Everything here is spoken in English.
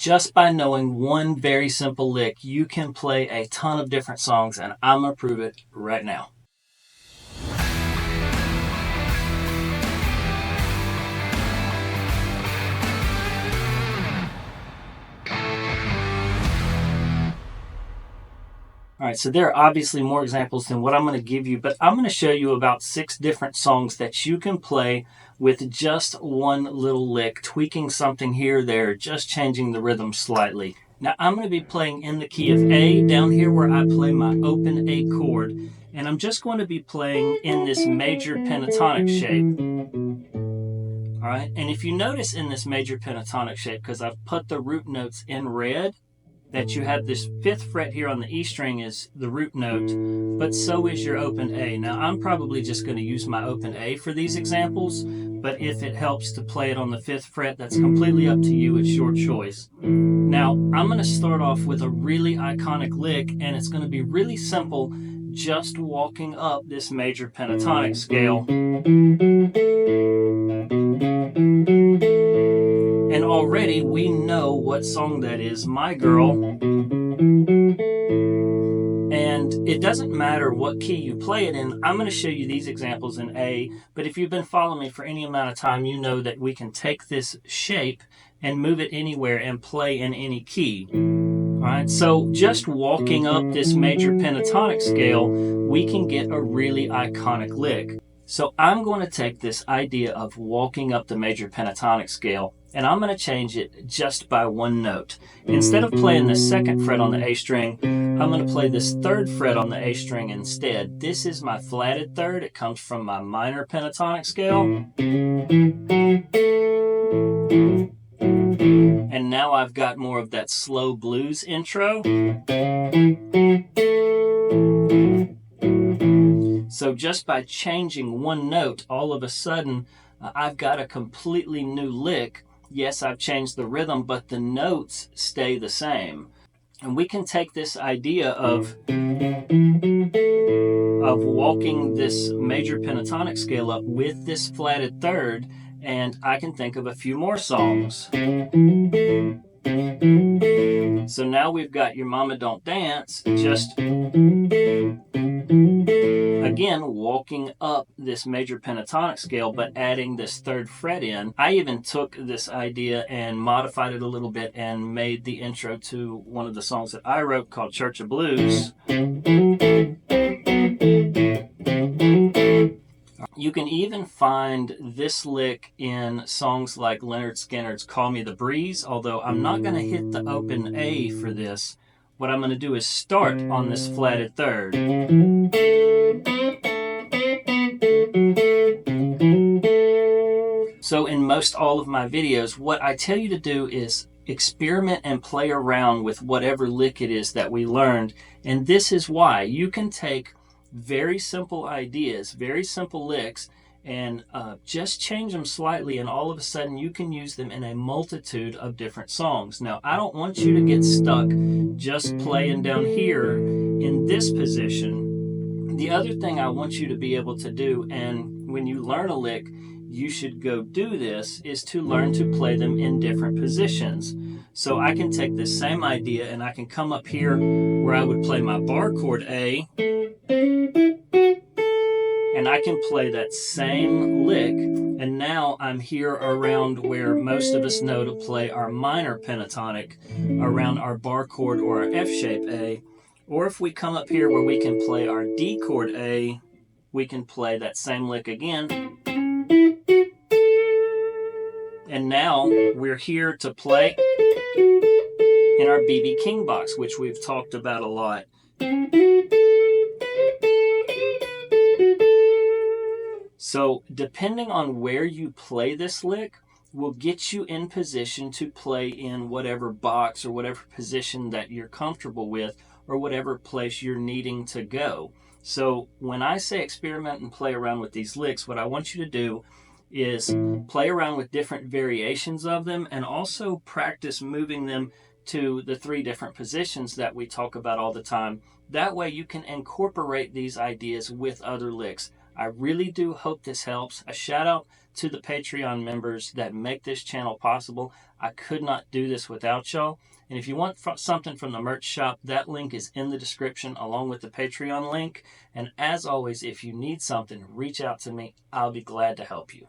Just by knowing one very simple lick, you can play a ton of different songs, and I'm going to prove it right now. All right, so there are obviously more examples than what I'm going to give you, but I'm going to show you about 6 different songs that you can play with just one little lick, tweaking something here or there, just changing the rhythm slightly. Now, I'm going to be playing in the key of A, down here where I play my open A chord, and I'm just going to be playing in this major pentatonic shape. All right, and if you notice in this major pentatonic shape, because I've put the root notes in red, that you have this 5th fret here on the E string is the root note, but so is your open A. Now, I'm probably just going to use my open A for these examples, but if it helps to play it on the 5th fret, that's completely up to you. It's your choice. Now, I'm going to start off with a really iconic lick, and it's going to be really simple, just walking up this major pentatonic scale. And already we know what song that is, My Girl. And it doesn't matter what key you play it in. I'm going to show you these examples in A, but if you've been following me for any amount of time, you know that we can take this shape and move it anywhere and play in any key. All right, so just walking up this major pentatonic scale, we can get a really iconic lick. So I'm going to take this idea of walking up the major pentatonic scale, and I'm going to change it just by one note. Instead of playing the 2nd fret on the A string, I'm going to play this 3rd fret on the A string instead. This is my flatted 3rd. It comes from my minor pentatonic scale. And now I've got more of that slow blues intro. So just by changing one note, all of a sudden, I've got a completely new lick. Yes, I've changed the rhythm, but the notes stay the same. And we can take this idea of walking this major pentatonic scale up with this flatted 3rd, and I can think of a few more songs. So now we've got Your Mama Don't Dance, just again walking up this major pentatonic scale, but adding this 3rd fret in. I even took this idea and modified it a little bit and made the intro to one of the songs that I wrote called Church of Blues. You can even find this lick in songs like Leonard Skinner's Call Me the Breeze, although I'm not going to hit the open A for this. What I'm going to do is start on this flatted 3rd. So in most all of my videos, what I tell you to do is experiment and play around with whatever lick it is that we learned. And this is why you can take very simple ideas, very simple licks, and just change them slightly, and all of a sudden you can use them in a multitude of different songs. Now, I don't want you to get stuck just playing down here in this position. The other thing I want you to be able to do, and when you learn a lick, you should go do this, is to learn to play them in different positions. So I can take this same idea and I can come up here where I would play my bar chord A, and I can play that same lick, and now I'm here around where most of us know to play our minor pentatonic, around our bar chord or our F shape A. Or if we come up here where we can play our D chord A, we can play that same lick again. And now we're here to play in our B.B. King box, which we've talked about a lot. So depending on where you play this lick will get you in position to play in whatever box or whatever position that you're comfortable with, or whatever place you're needing to go. So when I say experiment and play around with these licks, what I want you to do is play around with different variations of them, and also practice moving them to the 3 different positions that we talk about all the time. That way you can incorporate these ideas with other licks. I really do hope this helps. A shout out to the Patreon members that make this channel possible. I could not do this without y'all. And if you want something from the merch shop, that link is in the description along with the Patreon link. And as always, if you need something, reach out to me. I'll be glad to help you.